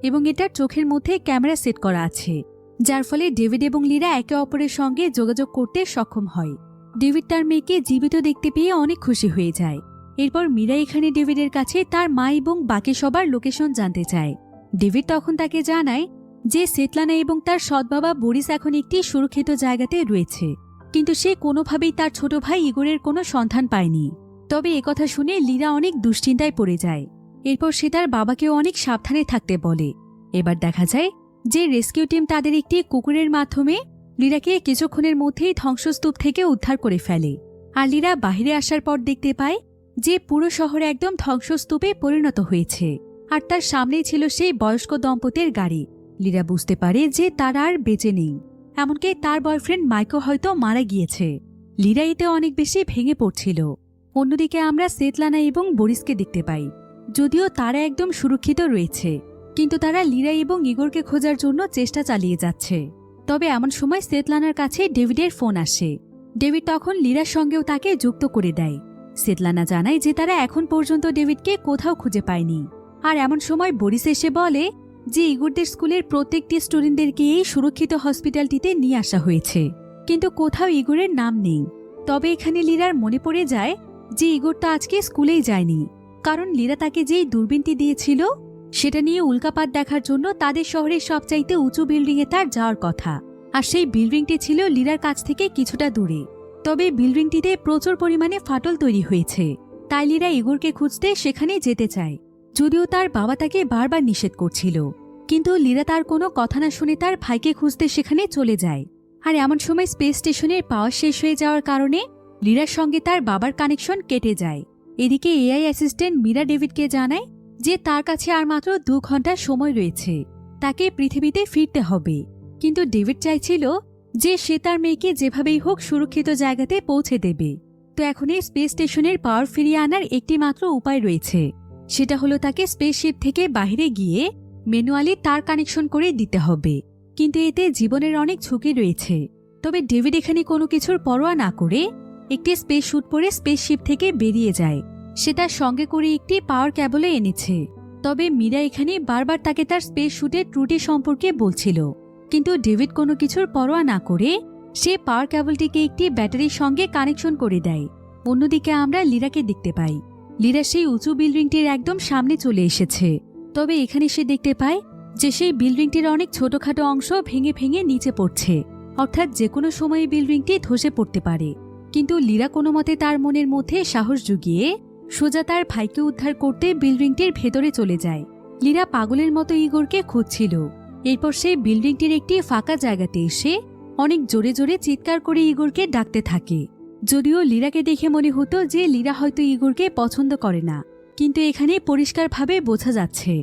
এবং এটার চোখের মধ্যে ক্যামেরা সেট করা আছে, যার ফলে ডেভিড এবং লিরা একে অপরের সঙ্গে যোগাযোগ করতে সক্ষম হয়। ডেভিড তার মেয়েকে জীবিত দেখতে পেয়ে অনেক খুশি হয়ে যায়। এরপর মীরা এখানে ডেভিডের কাছে তার মা এবং বাকি সবার লোকেশন জানতে চায়। ডেভিড তখন তাকে জানায় যে সেতলানা এবং তার সৎ বাবা বরিস এখন একটি সুরক্ষিত জায়গাতে রয়েছে, কিন্তু সে কোনোভাবেই তার ছোট ভাই ইগোরের কোনো সন্ধান পায়নি। তবে একথা শুনে লিরা অনেক দুশ্চিন্তায় পড়ে যায়। এরপর সে তার বাবাকেও অনেক সাবধানে থাকতে বলে। এবার দেখা যায় যে রেস্কিউ টিম তাদের একটি কুকুরের মাধ্যমে লিরাকে কিছুক্ষণের মধ্যেই ধ্বংসস্তূপ থেকে উদ্ধার করে ফেলে। আর লিরা বাহিরে আসার পর দেখতে পায় যে পুরো শহর একদম ধ্বংসস্তূপে পরিণত হয়েছে, আর তার সামনেই ছিল সেই বয়স্ক দম্পতির গাড়ি। লিরা বুঝতে পারে যে তারা আর বেঁচে নেই, এমনকি তার বয়ফ্রেন্ড মাইকো হয়তো মারা গিয়েছে। লিরা এতে অনেক বেশি ভেঙে পড়ছিল। অন্যদিকে আমরা সেতলানা এবং বরিসকে দেখতে পাই। যদিও তারা একদম সুরক্ষিত রয়েছে, কিন্তু তারা লিরা এবং ইগোরকে খোঁজার জন্য চেষ্টা চালিয়ে যাচ্ছে। তবে এমন সময় সেতলানার কাছে ডেভিডের ফোন আসে। ডেভিড তখন লিরার সঙ্গেও তাকে যুক্ত করে দেয়। সেতলানা জানায় যে তারা এখন পর্যন্ত ডেভিডকে কোথাও খুঁজে পায়নি। আর এমন সময় বরিস এসে বলে যে ইগোরদের স্কুলের প্রত্যেকটি স্টুডেন্টদেরকে এই সুরক্ষিত হসপিটালটিতে নিয়ে আসা হয়েছে, কিন্তু কোথাও ইগোরের নাম নেই। তবে এখানে লিরার মনে পড়ে যায় যে ইগোর তো আজকে স্কুলেই যায়নি, কারণ লিরা তাকে যেই দূরবীনটি দিয়েছিল সেটা নিয়ে উল্কাপাত দেখার জন্য তাদের শহরের সবচাইতে উঁচু বিল্ডিংয়ে তার যাওয়ার কথা। আর সেই বিল্ডিংটি ছিল লিরার কাছ থেকে কিছুটা দূরে। তবে বিল্ডিংটিতে প্রচুর পরিমাণে ফাটল তৈরি হয়েছে, তাই লিরা ইগোরকে খুঁজতে সেখানে যেতে চায়। যদিও তার বাবা তাকে বারবার নিষেধ করছিল, কিন্তু লিরা তার কোনো কথা না শুনে তার ভাইকে খুঁজতে সেখানে চলে যায়। আর এমন সময় স্পেস স্টেশনের পাওয়ার শেষ হয়ে যাওয়ার কারণে লিরার সঙ্গে তার বাবার কানেকশন কেটে যায়। এদিকে এআই অ্যাসিস্ট্যান্ট মীরা ডেভিডকে জানায় যে তার কাছে আর মাত্র 2 ঘন্টা সময় রয়েছে, তাকে পৃথিবীতে ফিরতে হবে। কিন্তু ডেভিড চাইছিল যে সে তার মেয়েকে যেভাবেই হোক সুরক্ষিত জায়গাতে পৌঁছে দেবে। তো এখন এই স্পেস স্টেশনের পাওয়ার ফিরিয়ে আনার একটি মাত্র উপায় রয়েছে, সেটা হলো তাকে স্পেসশিপ থেকে বাইরে গিয়ে ম্যানুয়ালি তার কানেকশন করে দিতে হবে। কিন্তু এতে জীবনের অনেক ঝুঁকি রয়েছে। তবে ডেভিড এখানে কোনো কিছুর পরোয়া না করে একটি স্পেস স্যুট পরে স্পেসশিপ থেকে বেরিয়ে যায়। সে তার সঙ্গে করে একটি পাওয়ার ক্যাবলে এনেছে। তবে মীরা এখানে বারবার তাকে তার স্পেস স্যুটের ত্রুটি সম্পর্কে বলছিল, কিন্তু ডেভিড কোনো কিছুর পরোয়া না করে সে পাওয়ার ক্যাবলটিকে একটি ব্যাটারির সঙ্গে কানেকশন করে দেয়। অন্যদিকে আমরা লিরাকে দেখতে পাই। লিরা সেই উঁচু বিল্ডিংটির একদম সামনে চলে এসেছে। তবে এখানে সে দেখতে পায় যে সেই বিল্ডিংটির অনেক ছোটখাটো অংশ ভেঙে ভেঙে নিচে পড়ছে, অর্থাৎ যে কোনো সময়ে বিল্ডিংটি ধসে পড়তে পারে। কিন্তু লিরা কোনো মতে তার মনের মধ্যে সাহস জুগিয়ে সোজা তার ভাইকে উদ্ধার করতে বিল্ডিংটির ভেতরে চলে যায়। লিরা পাগলের মতো ইগোরকে খুঁজছিল। এরপর সে বিল্ডিংটির একটি ফাঁকা জায়গাতে এসে অনেক জোরে জোরে চিৎকার করে ইগোরকে ডাকতে থাকে। যদিও লিরাকে দেখে মনে হতো যে লিরা হয়তো ইগোরকে পছন্দ করে না, কিন্তু এখানে পরিষ্কারভাবে বোঝা যাচ্ছে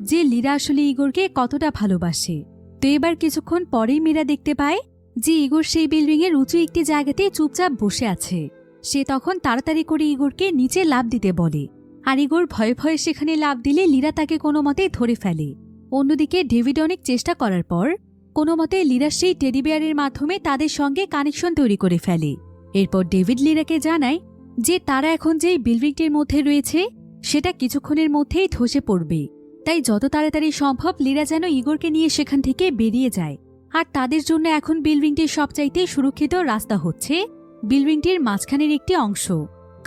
যে লিরা আসলে ইগোরকে কতটা ভালোবাসে। তো এবার কিছুক্ষণ পরেই মীরা দেখতে পায় যে ইগোর সেই বিল্ডিংয়ের উঁচু একটি জায়গাতে চুপচাপ বসে আছে। সে তখন তাড়াতাড়ি করে ইগোরকে নিচে লাফ দিতে বলে, আর ইগোর ভয়ে ভয়ে সেখানে লাফ দিলে লীরা তাকে কোনো মতেই ধরে ফেলে। অন্যদিকে ডেভিড অনেক চেষ্টা করার পর কোনো মতে লীরার সেই টেডি বেয়ারের মাধ্যমে তাদের সঙ্গে কানেকশন তৈরি করে ফেলে। এরপর ডেভিড লীরাকে জানায় যে তারা এখন যেই বিল্ডিংটির মধ্যে রয়েছে সেটা কিছুক্ষণের মধ্যেই ধসে পড়বে, তাই যত তাড়াতাড়ি সম্ভব লীরা যেন ইগোরকে নিয়ে সেখান থেকে বেরিয়ে যায়। আর তাদের জন্য এখন বিল্ডিংটির সবচাইতে সুরক্ষিত রাস্তা হচ্ছে বিল্ডিংটির মাঝখানের একটি অংশ,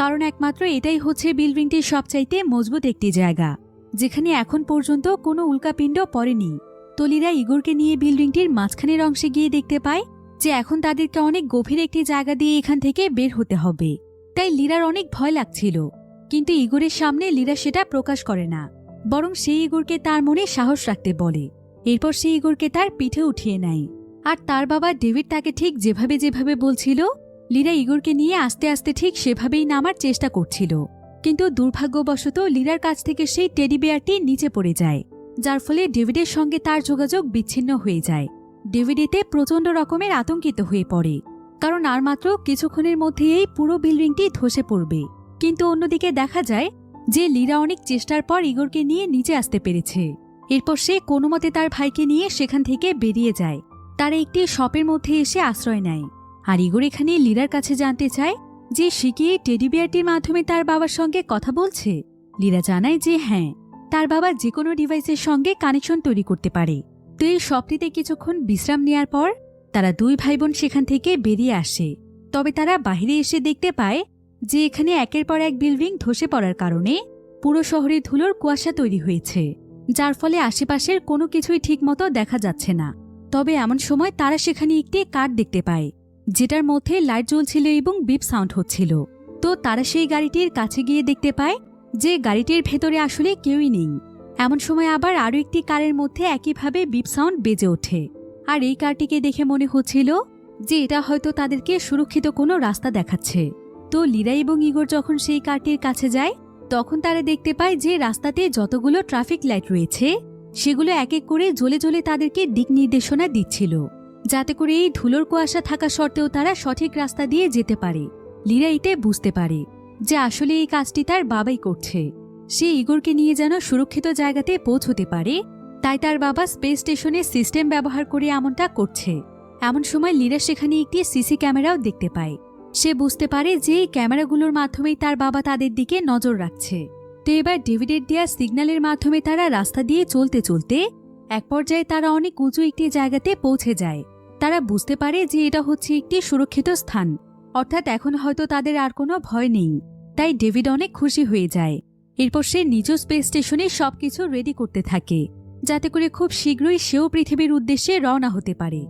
কারণ একমাত্র এটাই হচ্ছে বিল্ডিংটির সবচাইতে মজবুত একটি জায়গা, যেখানে এখন পর্যন্ত কোনো উল্কাপিণ্ড পড়েনি। তো লীরা ইগোরকে নিয়ে বিল্ডিংটির মাঝখানের অংশে গিয়ে দেখতে পায় যে এখন তাদেরকে অনেক গভীর একটি জায়গা দিয়ে এখান থেকে বের হতে হবে। তাই লীরার অনেক ভয় লাগছিল, কিন্তু ইগোরের সামনে লীরা সেটা প্রকাশ করে না, বরং সেই ইগোরকে তার মনে সাহস রাখতে বলে। এরপর সে ইগোরকে তার পিঠে উঠিয়ে নেয়। আর তার বাবা ডেভিড তাকে ঠিক যেভাবে যেভাবে বলছিল লীরা ইগোরকে নিয়ে আস্তে আস্তে ঠিক সেভাবেই নামার চেষ্টা করছিল, কিন্তু দুর্ভাগ্যবশত লীরার কাছ থেকে সেই টেডি বেয়ারটি নিচে পড়ে যায়, যার ফলে ডেভিডের সঙ্গে তার যোগাযোগ বিচ্ছিন্ন হয়ে যায়। ডেভিড এতে প্রচণ্ড রকমের আতঙ্কিত হয়ে পড়ে, কারণ আর মাত্র কিছুক্ষণের মধ্যেই এই পুরো বিল্ডিংটি ধসে পড়বে। কিন্তু অন্যদিকে দেখা যায় যে লীরা অনেক চেষ্টার পর ইগোরকে নিয়ে নিচে আসতে পেরেছে। এরপর সে কোনো মতে তার ভাইকে নিয়ে সেখান থেকে বেরিয়ে যায়। তারা একটি শপের মধ্যে এসে আশ্রয় নেয়। আর ইগোর এখানে লীরার কাছে জানতে চায় যে সে কি টেডি বেয়ারটির মাধ্যমে তার বাবার সঙ্গে কথা বলছে। লীরা জানায় যে হ্যাঁ, তার বাবা যে কোনো ডিভাইসের সঙ্গে কানেকশন তৈরি করতে পারে। তো এই শপটিতে কিছুক্ষণ বিশ্রাম নেওয়ার পর তারা দুই ভাই বোন সেখান থেকে বেরিয়ে আসে। তবে তারা বাইরে এসে দেখতে পায় যে এখানে একের পর এক বিল্ডিং ধসে পড়ার কারণে পুরো শহরে ধুলোর কুয়াশা তৈরি হয়েছে, যার ফলে আশেপাশের কোনো কিছুই ঠিকমতো দেখা যাচ্ছে না। তবে এমন সময় তারা সেখানে একটি কার দেখতে পায়, যেটার মধ্যে লাইট জ্বলছিল এবং বিপ সাউন্ড হচ্ছিল। তো তারা সেই গাড়িটির কাছে গিয়ে দেখতে পায় যে গাড়িটির ভেতরে আসলে কেউই নেই। এমন সময় আবার আরও একটি কারের মধ্যে একইভাবে বিপ সাউন্ড বেজে ওঠে। আর এই কারটিকে দেখে মনে হচ্ছিল যে এটা হয়তো তাদেরকে সুরক্ষিত কোনো রাস্তা দেখাচ্ছে। তো লীরা এবং ইগোর যখন সেই কারটির কাছে যায় তখন তারা দেখতে পায় যে রাস্তাতে যতগুলো ট্রাফিক লাইট রয়েছে সেগুলো এক এক করে জ্বলে জ্বলে তাদেরকে দিক নির্দেশনা দিচ্ছিল, যাতে করে এই ধুলোর কুয়াশা থাকা সত্ত্বেও তারা সঠিক রাস্তা দিয়ে যেতে পারে। লীরা এতে বুঝতে পারে যে আসলে এই কাজটি তার বাবাই করছে। সে ইগোরকে নিয়ে যেন সুরক্ষিত জায়গাতে পৌঁছতে পারে, তাই তার বাবা স্পেস স্টেশনের সিস্টেম ব্যবহার করে এমনটা করছে। এমন সময় লীরা সেখানে একটি সিসি ক্যামেরাও দেখতে পায়। সে বুঝতে পারে যে এই ক্যামেরাগুলোর মাধ্যমেই তার বাবা তাদের দিকে নজর রাখছে। তো এবার ডেভিডের দেয়া সিগন্যালের মাধ্যমে তারা রাস্তা দিয়ে চলতে চলতে এক পর্যায়ে তারা অনেক উঁচু একটি জায়গাতে পৌঁছে যায়। তারা বুঝতে পারে যে এটা হচ্ছে একটি সুরক্ষিত স্থান, অর্থাৎ এখন হয়তো তাদের আর কোনো ভয় নেই। তাই ডেভিড অনেক খুশি হয়ে যায়। এরপর সে নিজ স্পেস স্টেশনে সবকিছু রেডি করতে থাকে, যাতে করে খুব শীঘ্রই সেও পৃথিবীর উদ্দেশ্যে রওনা হতে পারে।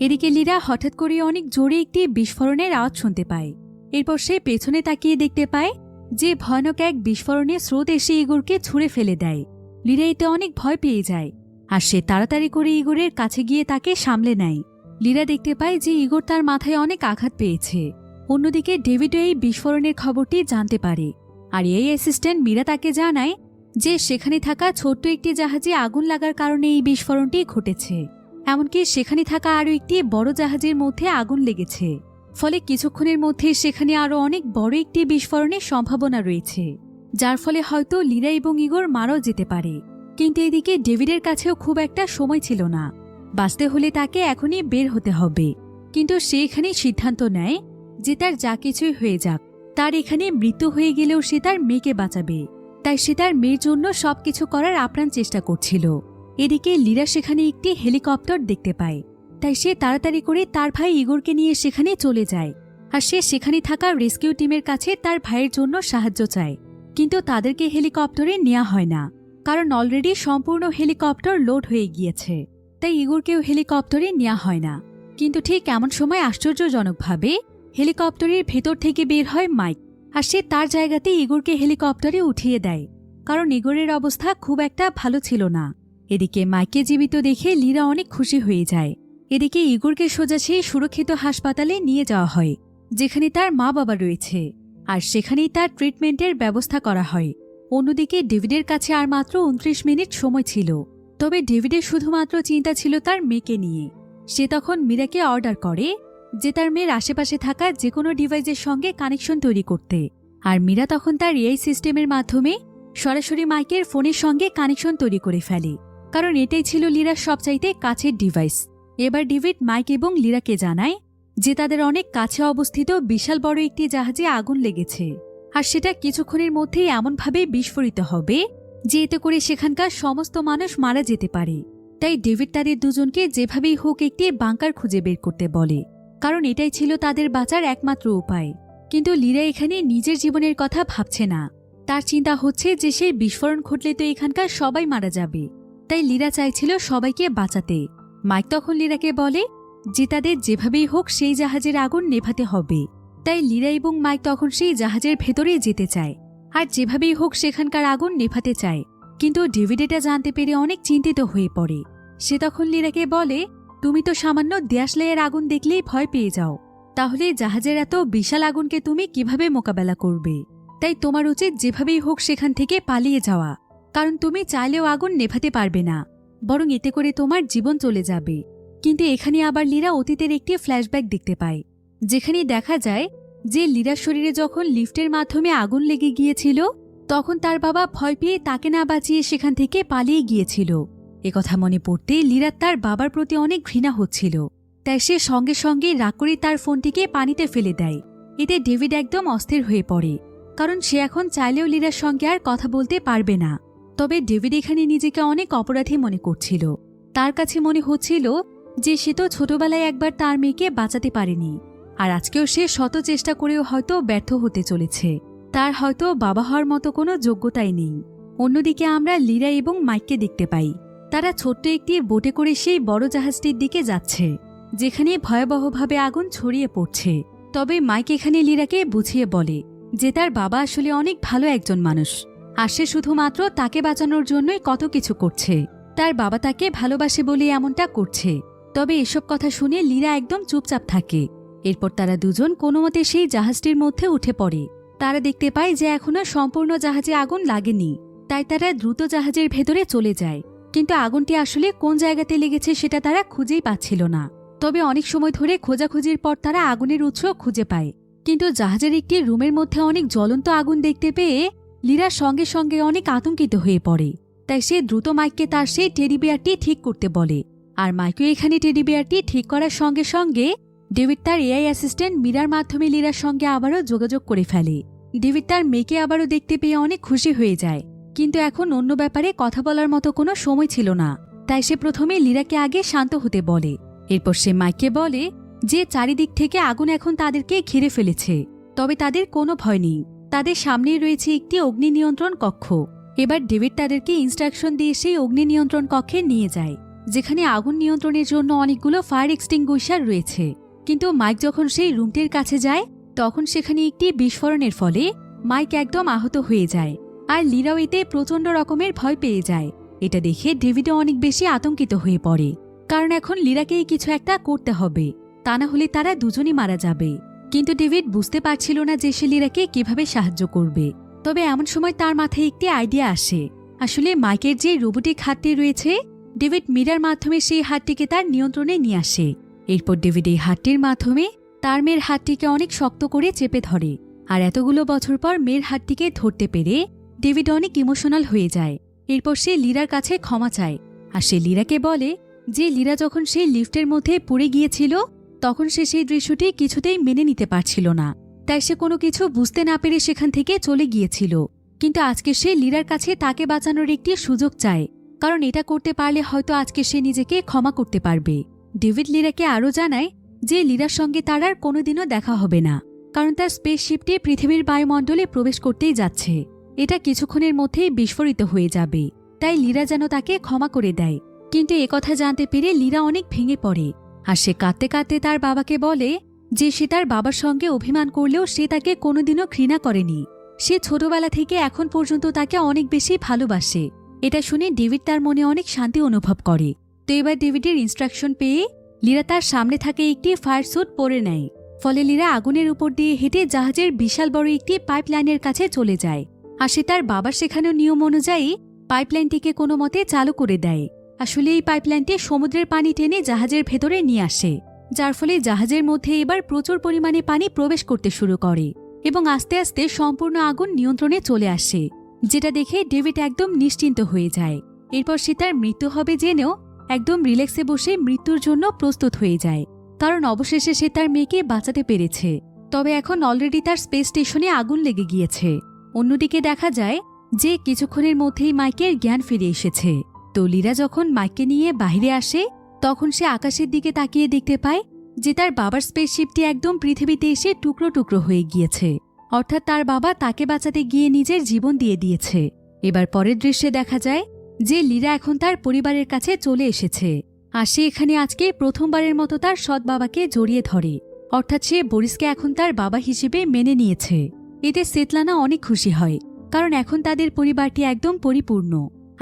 এদিকে লীরা হঠাৎ করে অনেক জোরে একটি বিস্ফোরণের আওয়াজ শুনতে পায়। এরপর সে পেছনে তাকিয়ে দেখতে পায় যে ভয়ানক এক বিস্ফোরণের স্রোত এসে ইগোরকে ছুঁড়ে ফেলে দেয়। লীরা এতে অনেক ভয় পেয়ে যায়, আর সে তাড়াতাড়ি করে ইগোরের কাছে গিয়ে তাকে সামলে নেয়। লীরা দেখতে পায় যে ইগোর তার মাথায় অনেক আঘাত পেয়েছে। অন্যদিকে ডেভিডও এই বিস্ফোরণের খবরটি জানতে পারে, আর এই অ্যাসিস্ট্যান্ট মীরা তাকে জানায় যে সেখানে থাকা ছোট্ট একটি জাহাজে আগুন লাগার কারণে এই বিস্ফোরণটি ঘটেছে। এমনকি সেখানে থাকা আরও একটি বড় জাহাজের মধ্যে আগুন লেগেছে, ফলে কিছুক্ষণের মধ্যে সেখানে আরও অনেক বড় একটি বিস্ফোরণের সম্ভাবনা রয়েছে, যার ফলে হয়তো লীরা এবং ইগোর মারাও যেতে পারে। কিন্তু এদিকে ডেভিডের কাছেও খুব একটা সময় ছিল না, বাঁচতে হলে তাকে এখনই বের হতে হবে। কিন্তু সে এখানে সিদ্ধান্ত নেয় যে তার যা কিছুই হয়ে যাক, তার এখানে মৃত্যু হয়ে গেলেও সে তার মেয়েকে বাঁচাবে। তাই সে তার মেয়ের জন্য সবকিছু করার আপ্রাণ চেষ্টা করছিল। এদিকে লীরা সেখানে একটি হেলিকপ্টার দেখতে পায়, তাই সে তাড়াতাড়ি করে তার ভাই ইগোরকে নিয়ে সেখানে চলে যায়। আর সে সেখানে থাকা রেস্কিউ টিমের কাছে তার ভাইয়ের জন্য সাহায্য চায়, কিন্তু তাদেরকে হেলিকপ্টারে নেওয়া হয় না, কারণ অলরেডি সম্পূর্ণ হেলিকপ্টার লোড হয়ে গিয়েছে। তাই ইগোরকেও হেলিকপ্টারে নেওয়া হয় না। কিন্তু ঠিক এমন সময় আশ্চর্যজনকভাবে হেলিকপ্টারের ভেতর থেকে বের হয় মাইক, আর সে তার জায়গাতে ইগোরকে হেলিকপ্টারে উঠিয়ে দেয়, কারণ ইগোরের অবস্থা খুব একটা ভালো ছিল না। এদিকে মাইককে জীবিত দেখে লীরা অনেক খুশি হয়ে যায়। এদিকে ইগোরকে সোজা সেই সুরক্ষিত হাসপাতালে নিয়ে যাওয়া হয়, যেখানে তার মা বাবা রয়েছে, আর সেখানেই তার ট্রিটমেন্টের ব্যবস্থা করা হয়। অন্যদিকে ডেভিডের কাছে আর মাত্র 29 মিনিট সময় ছিল। তবে ডেভিডের শুধুমাত্র চিন্তা ছিল তার মেয়েকে নিয়ে। সে তখন মীরাকে অর্ডার করে যে তার মেয়ের আশেপাশে থাকা যে কোনো ডিভাইসের সঙ্গে কানেকশন তৈরি করতে। আর মীরা তখন তার এআই সিস্টেমের মাধ্যমে সরাসরি মাইকের ফোনের সঙ্গে কানেকশন তৈরি করে ফেলে, কারণ এটাই ছিল লিরার সবচাইতে কাছের ডিভাইস। এবার ডেভিড মাইক এবং লিরাকে জানায় যে তাদের অনেক কাছে অবস্থিত বিশাল বড় একটি জাহাজে আগুন লেগেছে, আর সেটা কিছুক্ষণের মধ্যেই এমনভাবে বিস্ফোরিত হবে যে এতে করে সেখানকার সমস্ত মানুষ মারা যেতে পারে। তাই ডেভিড তাদের দুজনকে যেভাবেই হোক একটি বাংকার খুঁজে বের করতে বলে, কারণ এটাই ছিল তাদের বাঁচার একমাত্র উপায়। কিন্তু লিরা এখানে নিজের জীবনের কথা ভাবছে না। তার চিন্তা হচ্ছে যে সেই বিস্ফোরণ ঘটলে তো এখানকার সবাই মারা যাবে। তাই লিরা চাইছিল সবাইকে বাঁচাতে। মাইক তখন লিরাকে বলে যে তাদের যেভাবেই হোক সেই জাহাজের আগুন নেভাতে হবে। তাই লিরা এবং মাইক তখন সেই জাহাজের ভেতরে যেতে চায় আর যেভাবেই হোক সেখানকার আগুন নেভাতে চায়। কিন্তু ডেভিড এটা জানতে পেরে অনেক চিন্তিত হয়ে পড়ে। সে তখন লিরাকে বলে, তুমি তো সামান্য দেশলাইয়ের আগুন দেখলেই ভয় পেয়ে যাও, তাহলে জাহাজের এত বিশাল আগুনকে তুমি কিভাবে মোকাবেলা করবে? তাই তোমার উচিত যেভাবেই হোক সেখান থেকে পালিয়ে যাওয়া, কারণ তুমি চাইলেও আগুন নেভাতে পারবে না, বরং এতে করে তোমার জীবন চলে যাবে। কিন্তু এখানে আবার লিরা অতীতের একটি ফ্ল্যাশব্যাক দেখতে পায়, যেখানে দেখা যায় যে লিরার শরীরে যখন লিফটের মাধ্যমে আগুন লেগে গিয়েছিল তখন তার বাবা ভয় পেয়ে তাকে না বাঁচিয়ে সেখান থেকে পালিয়ে গিয়েছিল। একথা মনে পড়তেই লিরার তার বাবার প্রতি অনেক ঘৃণা হচ্ছিল। তাই সে সঙ্গে সঙ্গে রাগ করে তার ফোনটিকে পানিতে ফেলে দেয়। এতে ডেভিড একদম অস্থির হয়ে পড়ে, কারণ সে এখন চাইলেও লিরার সঙ্গে আর কথা বলতে পারবে না। তবে ডেভিড এখানে নিজেকে অনেক অপরাধী মনে করছিল। তার কাছে মনে হচ্ছিল যে সে তো ছোটবেলায় একবার তার মেয়েকে বাঁচাতে পারেনি, আর আজকেও সে শত চেষ্টা করেও হয়তো ব্যর্থ হতে চলেছে। তার হয়তো বাবা হওয়ার মতো কোনো যোগ্যতাই নেই। অন্যদিকে আমরা লিরা এবং মাইককে দেখতে পাই। তারা ছোট্ট একটি বোটে করে সেই বড় জাহাজটির দিকে যাচ্ছে, যেখানে ভয়াবহভাবে আগুন ছড়িয়ে পড়ছে। তবে মাইক এখানে লিরাকে বুঝিয়ে বলে যে তার বাবা আসলে অনেক ভালো একজন মানুষ, আর সে শুধুমাত্র তাকে বাঁচানোর জন্যই কত কিছু করছে। তার বাবা তাকে ভালোবাসে বলে এমনটা করছে। তবে এসব কথা শুনে লিরা একদম চুপচাপ থাকে। এরপর তারা দুজন কোনোমতে সেই জাহাজটির মধ্যে উঠে পড়ে। তারা দেখতে পায় যে এখনো সম্পূর্ণ জাহাজে আগুন লাগেনি, তাই তারা দ্রুত জাহাজের ভেতরে চলে যায়। কিন্তু আগুনটি আসলে কোন জায়গাতে লেগেছে সেটা তারা খুঁজেই পাচ্ছিল না। তবে অনেক সময় ধরে খোঁজাখুঁজির পর তারা আগুনের উৎস খুঁজে পায়। কিন্তু জাহাজের একটি রুমের মধ্যে অনেক জ্বলন্ত আগুন দেখতে পেয়ে লিরা সঙ্গে সঙ্গে অনেক আতঙ্কিত হয়ে পড়ে। তাই সে দ্রুত মাইককে তার সেই টেডি বিয়ারটি ঠিক করতে বলে। আর মাইকও এখানে টেডি বিয়ারটি ঠিক করার সঙ্গে সঙ্গে ডেভিড তার এআই অ্যাসিস্ট্যান্ট মীরার মাধ্যমে লিরার সঙ্গে আবারও যোগাযোগ করে ফেলে। ডেভিড তার মেয়েকে আবারও দেখতে পেয়ে অনেক খুশি হয়ে যায়, কিন্তু এখন অন্য ব্যাপারে কথা বলার মতো কোনো সময় ছিল না। তাই সে প্রথমে লিরাকে আগে শান্ত হতে বলে। এরপর সে মাইককে বলে যে চারিদিক থেকে আগুন এখন তাদেরকে ঘিরে ফেলেছে, তবে তাদের কোনো ভয় নেই। তাদের সামনেই রয়েছে একটি অগ্নি নিয়ন্ত্রণ কক্ষ। এবার ডেভিড তাদেরকে ইনস্ট্রাকশন দিয়ে সেই অগ্নি নিয়ন্ত্রণ কক্ষে নিয়ে যায়, যেখানে আগুন নিয়ন্ত্রণের জন্য অনেকগুলো ফায়ার এক্সটিংগুইশার রয়েছে। কিন্তু মাইক যখন সেই রুমটির কাছে যায় তখন সেখানে একটি বিস্ফোরণের ফলে মাইক একদম আহত হয়ে যায়, আর লিরাও এতে প্রচণ্ড রকমের ভয় পেয়ে যায়। এটা দেখে ডেভিডও অনেক বেশি আতঙ্কিত হয়ে পড়ে, কারণ এখন লিরাকেই কিছু একটা করতে হবে, তা না হলে তারা দুজনই মারা যাবে। কিন্তু ডেভিড বুঝতে পারছিল না যে সে লিরাকে কিভাবে সাহায্য করবে। তবে এমন সময় তার মাথায় একটি আইডিয়া আসে। আসলে মাইকের যে রোবোটিক হাতটি রয়েছে, ডেভিড মীরার মাধ্যমে সেই হাতটিকে তার নিয়ন্ত্রণে নিয়ে আসে। এরপর ডেভিড এই হাতটির মাধ্যমে তার মেয়ের হাতটিকে অনেক শক্ত করে চেপে ধরে। আর এতগুলো বছর পর মেয়ের হাতটিকে ধরতে পেরে ডেভিড অনেক ইমোশনাল হয়ে যায়। এরপর সে লিরার কাছে ক্ষমা চায়, আর সে লিরাকে বলে যে লিরা যখন সেই লিফটের মধ্যে পড়ে গিয়েছিল তখন সে সেই দৃশ্যটি কিছুতেই মেনে নিতে পারছিল না। তাই সে কোনো কিছু বুঝতে না পেরে সেখান থেকে চলে গিয়েছিল। কিন্তু আজকে সে লিরার কাছে তাকে বাঁচানোর একটি সুযোগ চায়, কারণ এটা করতে পারলে হয়তো আজকে সে নিজেকে ক্ষমা করতে পারবে। ডেভিড লিরাকে আরও জানায় যে লিরার সঙ্গে তার আর কোনোদিনও দেখা হবে না, কারণ তার স্পেসশিপটি পৃথিবীর বায়ুমণ্ডলে প্রবেশ করতেই যাচ্ছে। এটা কিছুক্ষণের মধ্যেই বিস্ফোরিত হয়ে যাবে, তাই লিরা যেন তাকে ক্ষমা করে দেয়। কিন্তু একথা জানতে পেরে লিরা অনেক ভেঙে পড়ে, আর সে কাঁদতে কাঁদতে তার বাবাকে বলে যে সে তার বাবার সঙ্গে অভিমান করলেও সে তাকে কোনোদিনও ঘৃণা করেনি। সে ছোটবেলা থেকে এখন পর্যন্ত তাকে অনেক বেশি ভালোবাসে। এটা শুনে ডেভিড তার মনে অনেক শান্তি অনুভব করে। তো এবার ডেভিডের ইনস্ট্রাকশন পেয়ে লিরা তার সামনে থাকে একটি ফায়ার স্যুট পরে নেয়। ফলে লিরা আগুনের উপর দিয়ে হেঁটে জাহাজের বিশাল বড় একটি পাইপলাইনের কাছে চলে যায়। আর সে তার বাবার শেখানো নিয়ম অনুযায়ী পাইপলাইনটিকে কোনো মতে চালু করে দেয়। আসলে এই পাইপলাইনটি সমুদ্রের পানি টেনে জাহাজের ভেতরে নিয়ে আসে, যার ফলে জাহাজের মধ্যে এবার প্রচুর পরিমাণে পানি প্রবেশ করতে শুরু করে এবং আস্তে আস্তে সম্পূর্ণ আগুন নিয়ন্ত্রণে চলে আসে, যেটা দেখে ডেভিড একদম নিশ্চিন্ত হয়ে যায়। এরপর সে তার মৃত্যু হবে জেনেও একদম রিল্যাক্সে বসে মৃত্যুর জন্য প্রস্তুত হয়ে যায়, কারণ অবশেষে সে তার মেয়েকে বাঁচাতে পেরেছে। তবে এখন অলরেডি তার স্পেস স্টেশনে আগুন লেগে গিয়েছে। অন্যদিকে দেখা যায় যে কিছুক্ষণের মধ্যেই মাইকের জ্ঞান ফিরে এসেছে। তো লিরা যখন মাইককে নিয়ে বাইরে আসে তখন সে আকাশের দিকে তাকিয়ে দেখতে পায় যে তার বাবার স্পেসশিপটি একদম পৃথিবীতে এসে টুকরো টুকরো হয়ে গিয়েছে, অর্থাৎ তার বাবা তাকে বাঁচাতে গিয়ে নিজের জীবন দিয়ে দিয়েছে। এবার পরের দৃশ্যে দেখা যায় যে লিরা এখন তার পরিবারের কাছে চলে এসেছে, আর সে এখানে আজকে প্রথমবারের মতো তার সৎ বাবাকে জড়িয়ে ধরে, অর্থাৎ সে বরিসকে এখন তার বাবা হিসেবে মেনে নিয়েছে। এতে সেতলানা অনেক খুশি হয়, কারণ এখন তাদের পরিবারটি একদম পরিপূর্ণ।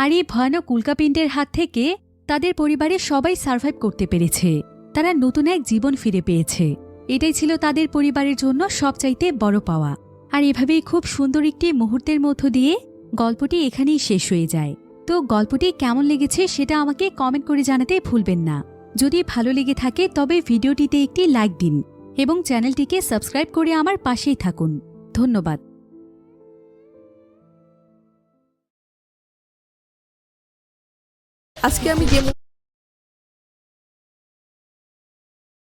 আর এই ভয়ানক উল্কাপিণ্ডের হাত থেকে তাদের পরিবারের সবাই সার্ভাইভ করতে পেরেছে, তারা নতুন এক জীবন ফিরে পেয়েছে। এটাই ছিল তাদের পরিবারের জন্য সবচাইতে বড় পাওয়া। আর এভাবেই খুব সুন্দর একটি মুহূর্তের মধ্য দিয়ে গল্পটি এখানেই শেষ হয়ে যায়। তো গল্পটি কেমন লেগেছে সেটা আমাকে কমেন্ট করে জানাতে ভুলবেন না। যদি ভালো লেগে থাকে তবে ভিডিওটিতে একটি লাইক দিন এবং চ্যানেলটিকে সাবস্ক্রাইব করে আমার পাশেই থাকুন। ধন্যবাদ। আজকে আমি যে